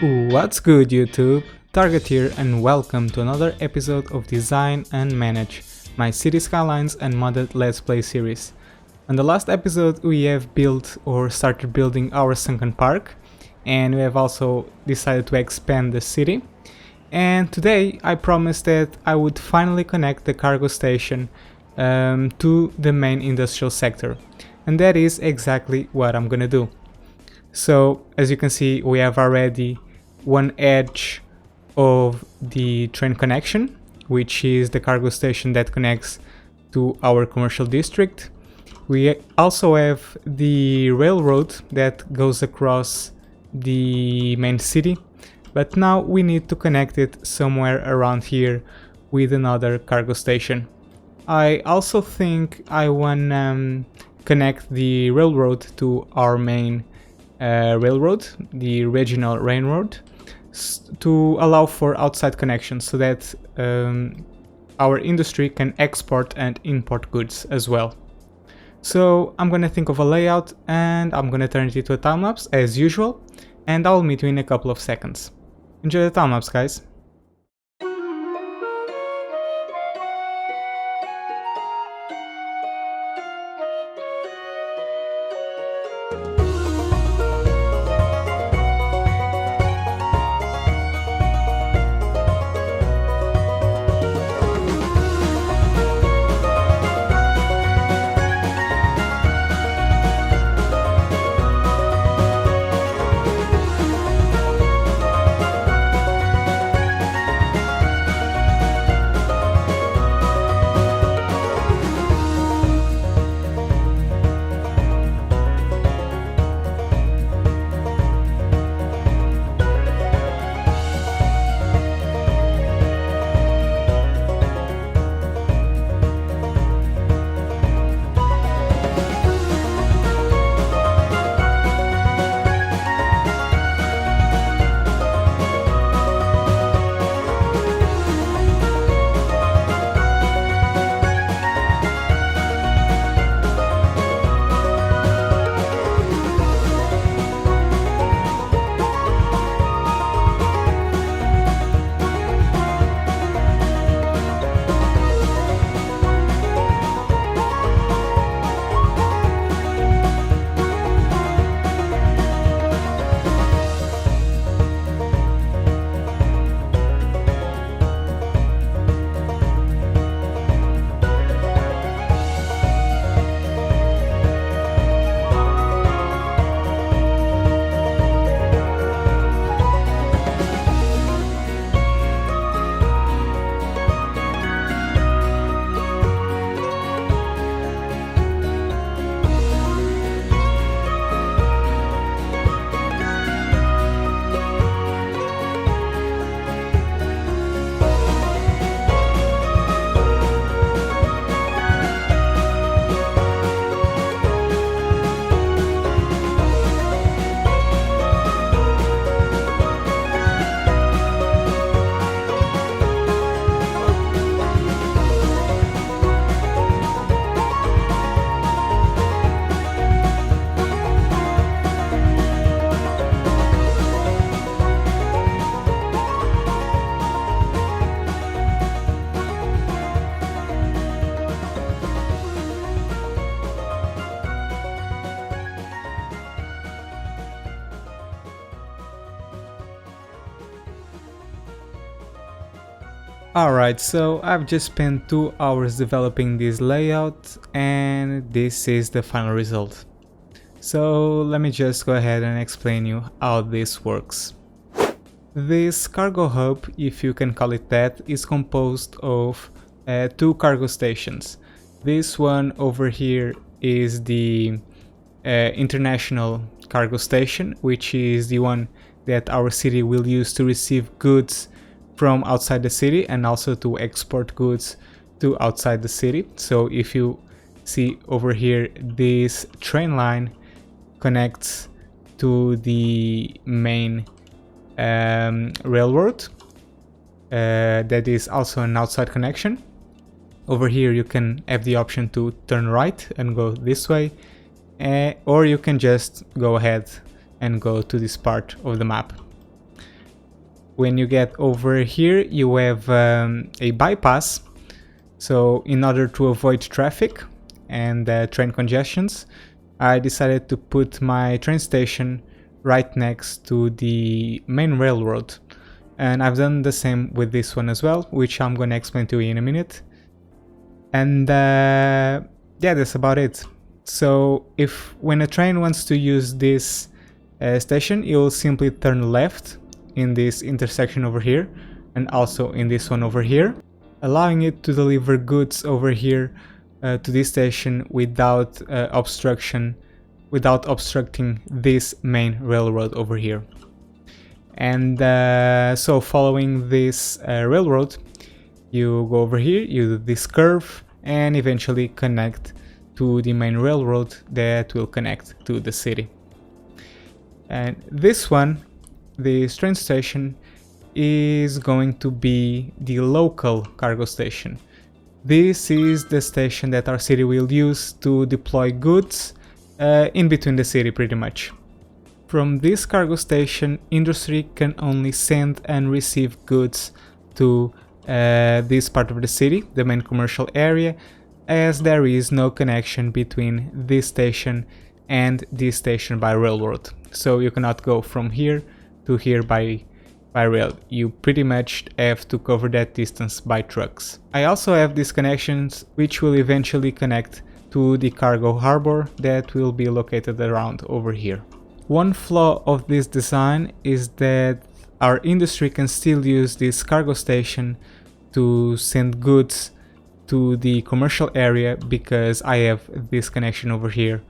What's good, YouTube? Target here and welcome to another episode of Design and Manage, my City Skylines Unmodded Let's Play series. On the last episode we have built or started building our sunken park, and we have also decided to expand the city. And today I promised that I would finally connect the cargo station to the main industrial sector, and that is exactly what I'm gonna do. So as you can see, we have already one edge of the train connection, which is the cargo station that connects to our commercial district. We also have the railroad that goes across the main city, but now we need to connect it somewhere around here with another cargo station. I also think I want to connect the railroad to our main railroad, the regional railroad, to allow for outside connections so that our industry can export and import goods as well. So I'm gonna think of a layout and I'm gonna turn it into a time-lapse as usual, and I'll meet you in a couple of seconds. Enjoy the time-lapse, guys! Alright, so I've just spent 2 hours developing this layout and this is the final result. So let me just go ahead and explain you how this works. This cargo hub, if you can call it that, is composed of 2 cargo stations. This one over here is the international cargo station, which is the one that our city will use to receive goods from outside the city and also to export goods to outside the city. So if you see over here, this train line connects to the main railroad that is also an outside connection. Over here you can have the option to turn right and go this way, or you can just go ahead and go to this part of the map. When you get over here, you have a bypass. So in order to avoid traffic and train congestions, I decided to put my train station right next to the main railroad. And I've done the same with this one as well, which I'm going to explain to you in a minute. And yeah, that's about it. So if when a train wants to use this station, it will simply turn left in this intersection over here, and also in this one over here, allowing it to deliver goods over here to this station without obstructing this main railroad over here. And so following this railroad, you go over here, you do this curve, and eventually connect to the main railroad that will connect to the city. And this one, this train station, is going to be the local cargo station. This is the station that our city will use to deploy goods in between the city, pretty much. From this cargo station, industry can only send and receive goods to this part of the city, the main commercial area, as there is no connection between this station and this station by railroad. So you cannot go from here to here by rail. You pretty much have to cover that distance by trucks. I also have these connections which will eventually connect to the cargo harbor that will be located around over here. One flaw of this design is that our industry can still use this cargo station to send goods to the commercial area because I have this connection over here.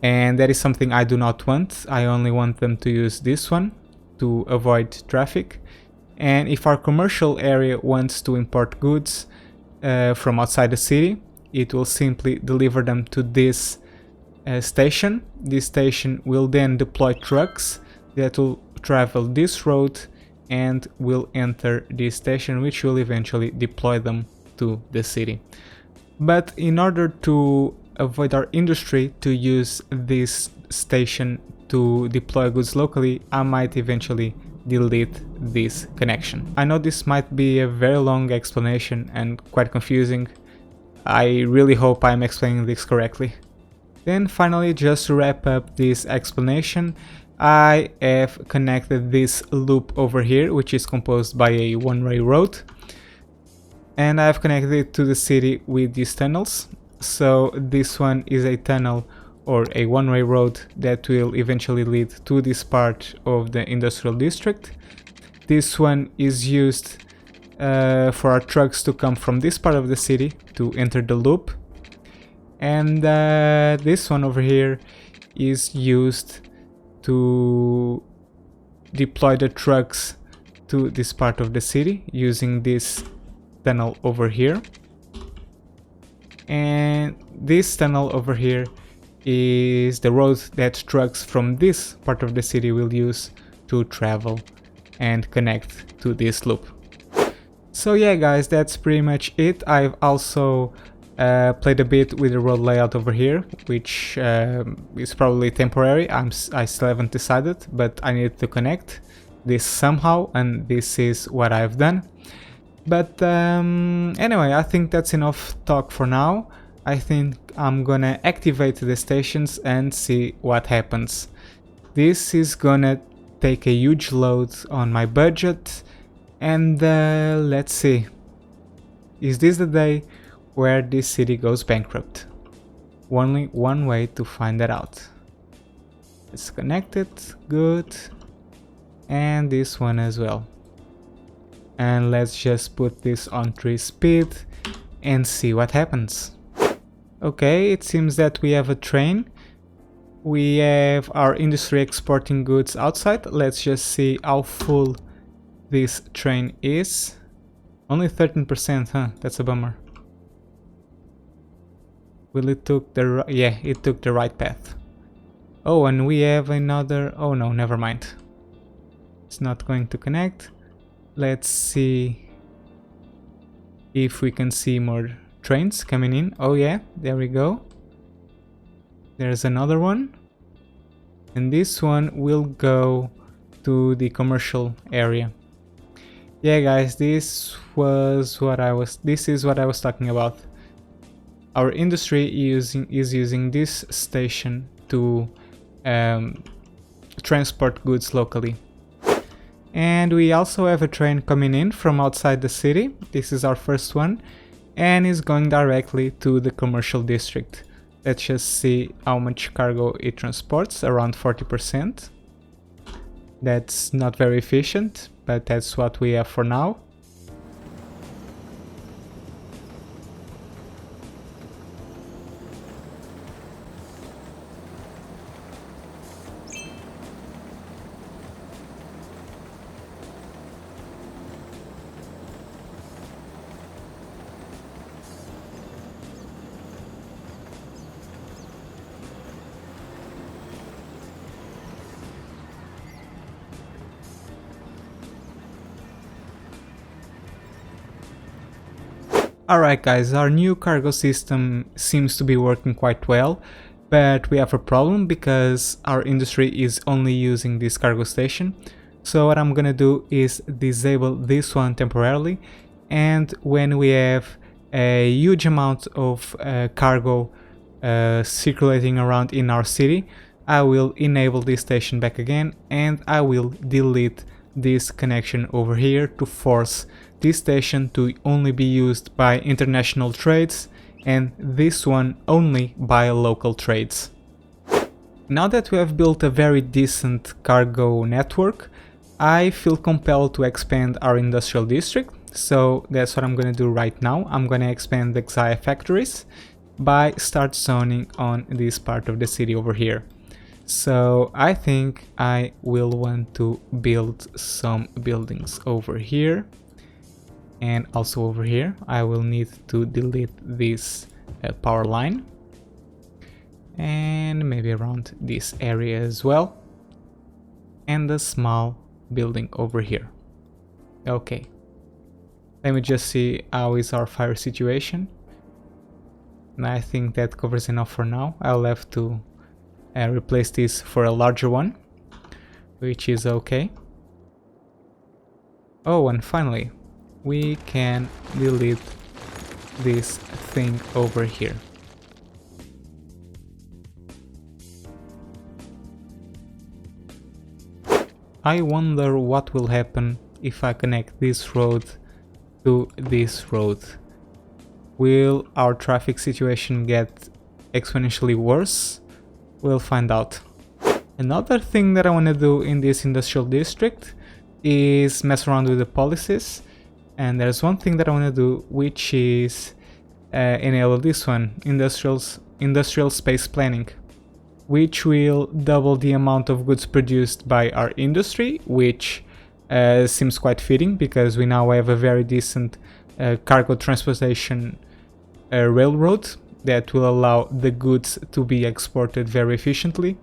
And that is something I do not want. I only want them to use this one to avoid traffic. And if our commercial area wants to import goods from outside the city, it will simply deliver them to this station. This station will then deploy trucks that will travel this road and will enter this station, which will eventually deploy them to the city. But in order to avoid our industry to use this station to deploy goods locally, I might eventually delete this connection. I know this might be a very long explanation and quite confusing. I really hope I'm explaining this correctly. Then finally, just to wrap up this explanation, I have connected this loop over here, which is composed by a one-way road, and I've connected it to the city with these tunnels. So this one is a tunnel or a one-way road that will eventually lead to this part of the industrial district. This one is used for our trucks to come from this part of the city to enter the loop, and this one over here is used to deploy the trucks to this part of the city using this tunnel over here. And this tunnel over here is the road that trucks from this part of the city will use to travel and connect to this loop. So yeah guys, that's pretty much it. I've also played a bit with the road layout over here, which is probably temporary. I still haven't decided, but I need to connect this somehow, and this is what I've done. But anyway, I think that's enough talk for now. I think I'm gonna activate the stations and see what happens. This is gonna take a huge load on my budget, and let's see. Is this the day where this city goes bankrupt? Only one way to find that out. It's connected, good, and this one as well. And let's just put this on 3 speed and see what happens. Okay, it seems that we have a train. We have our industry exporting goods outside. Let's just see how full this train is. Only 13%, huh? That's a bummer. Will it took the yeah, it took the right path. Oh, and we have another. Oh no, never mind. It's not going to connect. Let's see if we can see more trains coming in. Oh yeah, there we go. There's another one. And this one will go to the commercial area. Yeah, guys, this is what I was talking about. Our industry is using this station to transport goods locally. And we also have a train coming in from outside the city. This is our first one, and is going directly to the commercial district. Let's just see how much cargo it transports, around 40%. That's not very efficient, but that's what we have for now. Alright guys, our new cargo system seems to be working quite well, but we have a problem because our industry is only using this cargo station. So what I'm gonna do is disable this one temporarily, and when we have a huge amount of cargo circulating around in our city, I will enable this station back again, and I will delete this connection over here to force this station to only be used by international trades and this one only by local trades. Now that we have built a very decent cargo network, I feel compelled to expand our industrial district, so that's what I'm gonna do right now. I'm gonna expand the Xia factories by start zoning on this part of the city over here. So I think I will want to build some buildings over here. And also over here I will need to delete this power line, and maybe around this area as well, and a small building over here. Okay, let me just see how is our fire situation, and I think that covers enough for now. I'll have to replace this for a larger one, which is okay. Oh, and finally we can delete this thing over here. I wonder what will happen if I connect this road to this road. Will our traffic situation get exponentially worse? We'll find out. Another thing that I want to do in this industrial district is mess around with the policies. And there's one thing that I want to do, which is enable this one, industrial space planning, which will double the amount of goods produced by our industry, which seems quite fitting because we now have a very decent cargo transportation railroad that will allow the goods to be exported very efficiently,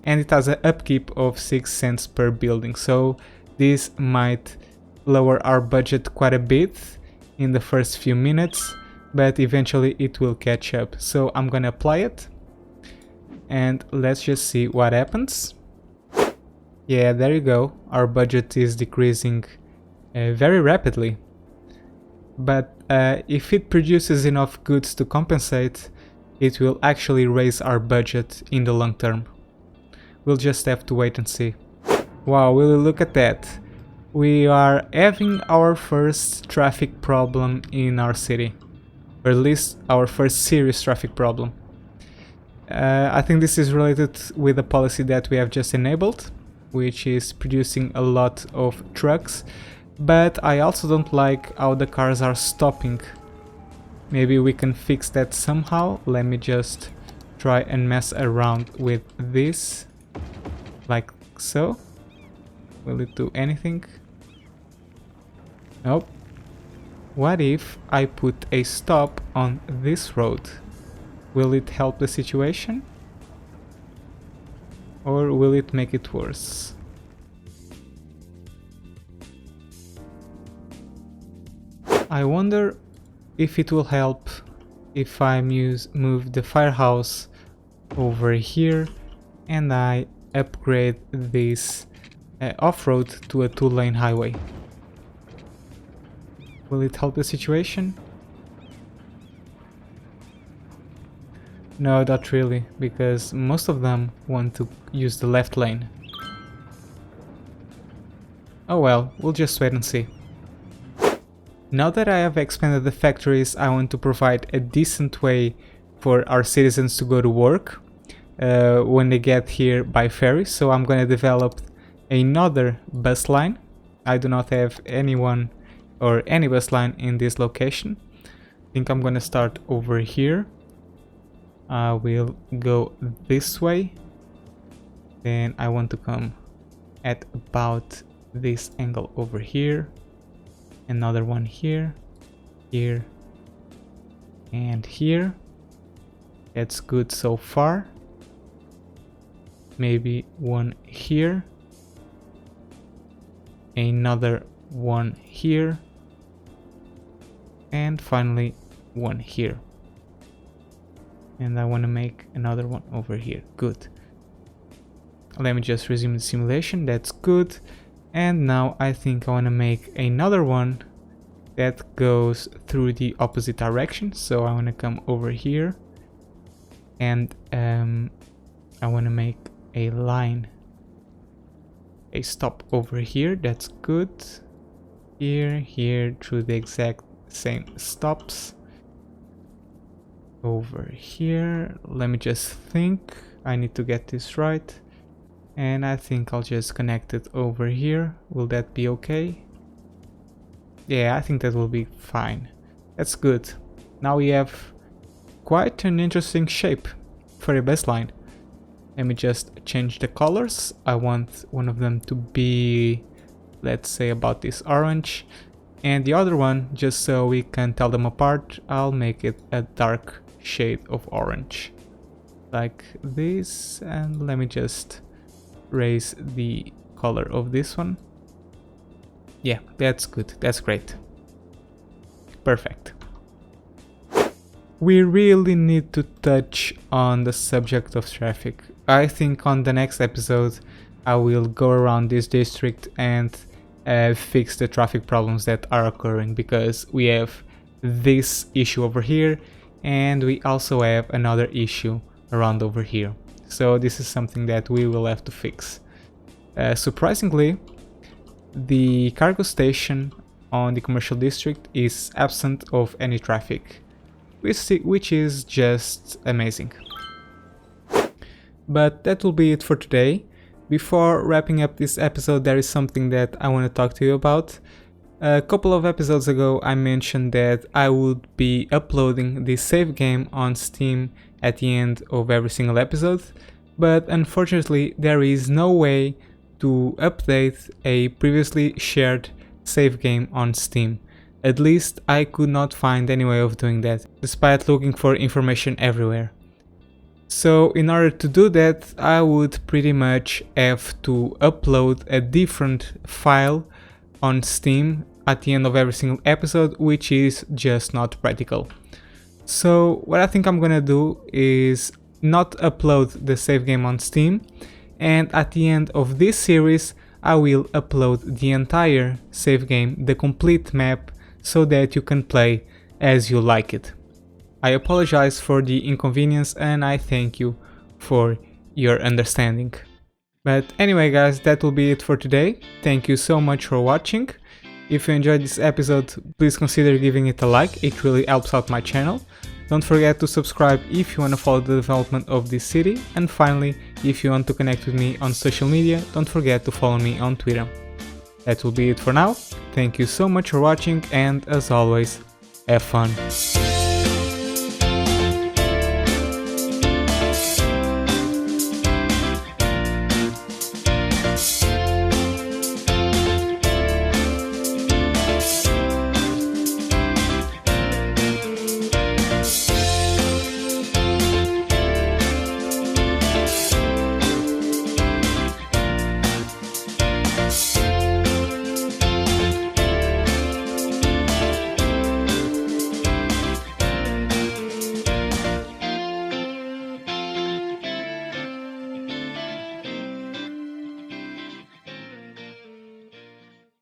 and it has an upkeep of 6 cents per building, so this might lower our budget quite a bit in the first few minutes, but eventually it will catch up. So I'm gonna apply it and let's just see what happens. Yeah, there you go, our budget is decreasing very rapidly, but if it produces enough goods to compensate, it will actually raise our budget in the long term. We'll just have to wait and see. Wow, will you look at that? We are having our first traffic problem in our city, or at least our first serious traffic problem. I think this is related with the policy that we have just enabled, which is producing a lot of trucks, but I also don't like how the cars are stopping. Maybe we can fix that somehow. Let me just try and mess around with this, like so. Will it do anything? Nope. What if I put a stop on this road? Will it help the situation? Or will it make it worse? I wonder if it will help if I move the firehouse over here and I upgrade this off-road to a 2-lane highway. Will it help the situation? No, not really, because most of them want to use the left lane. Oh well, we'll just wait and see. Now that I have expanded the factories, I want to provide a decent way for our citizens to go to work when they get here by ferry, so I'm going to develop another bus line. I do not have anyone or any bus line in this location. I think I'm going to start over here. I will go this way. Then I want to come at about this angle over here. Another one here, here, and here. That's good so far. Maybe one here. Another one here. And finally one here. And I want to make another one over here. Good. Let me just resume the simulation. That's good. And now I think I want to make another one that goes through the opposite direction. So I want to come over here. And I want to make a line. A stop over here. That's good. Here, here, through the exact same stops. Over here. Let me just think. I need to get this right. And I think I'll just connect it over here. Will that be okay? Yeah, I think that will be fine. That's good. Now we have quite an interesting shape for a bus line. Let me just change the colors. I want one of them to be, let's say, about this orange. And the other one, just so we can tell them apart, I'll make it a dark shade of orange. Like this. And let me just raise the color of this one. Yeah, that's good. That's great. Perfect. We really need to touch on the subject of traffic. I think on the next episode I will go around this district and fix the traffic problems that are occurring, because we have this issue over here and we also have another issue around over here. So this is something that we will have to fix. Surprisingly, the cargo station on the commercial district is absent of any traffic, which is just amazing. But that will be it for today. Before wrapping up this episode, there is something that I want to talk to you about. A couple of episodes ago I mentioned that I would be uploading the save game on Steam at the end of every single episode, but unfortunately there is no way to update a previously shared save game on Steam. At least I could not find any way of doing that, despite looking for information everywhere. So in order to do that, I would pretty much have to upload a different file on Steam at the end of every single episode, which is just not practical. So what I think I'm gonna do is not upload the save game on Steam, and at the end of this series I will upload the entire save game, the complete map, so that you can play as you like it. I apologize for the inconvenience and I thank you for your understanding. But anyway guys, that will be it for today. Thank you so much for watching. If you enjoyed this episode, please consider giving it a like, it really helps out my channel. Don't forget to subscribe if you want to follow the development of this city, and finally, if you want to connect with me on social media, don't forget to follow me on Twitter. That will be it for now. Thank you so much for watching, and as always, have fun.